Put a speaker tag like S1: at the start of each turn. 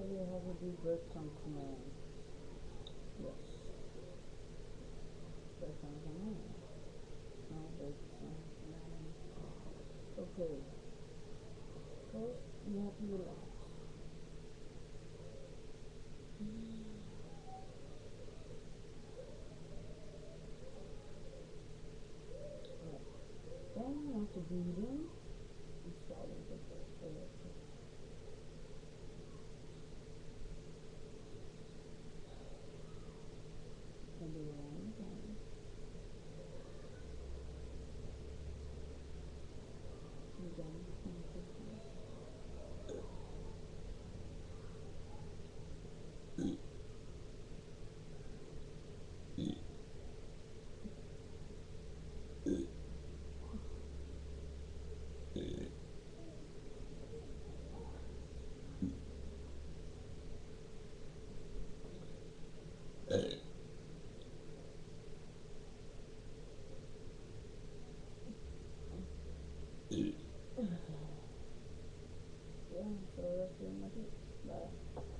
S1: you how to do breadcrumb command. Yes. Breadcrumb command. No breadcrumb command. Okay. First, you have to relax. Alright. Then you have to breathe in and swallow the air. And do it one again. Again. Yeah, so that's pretty much it. Bye.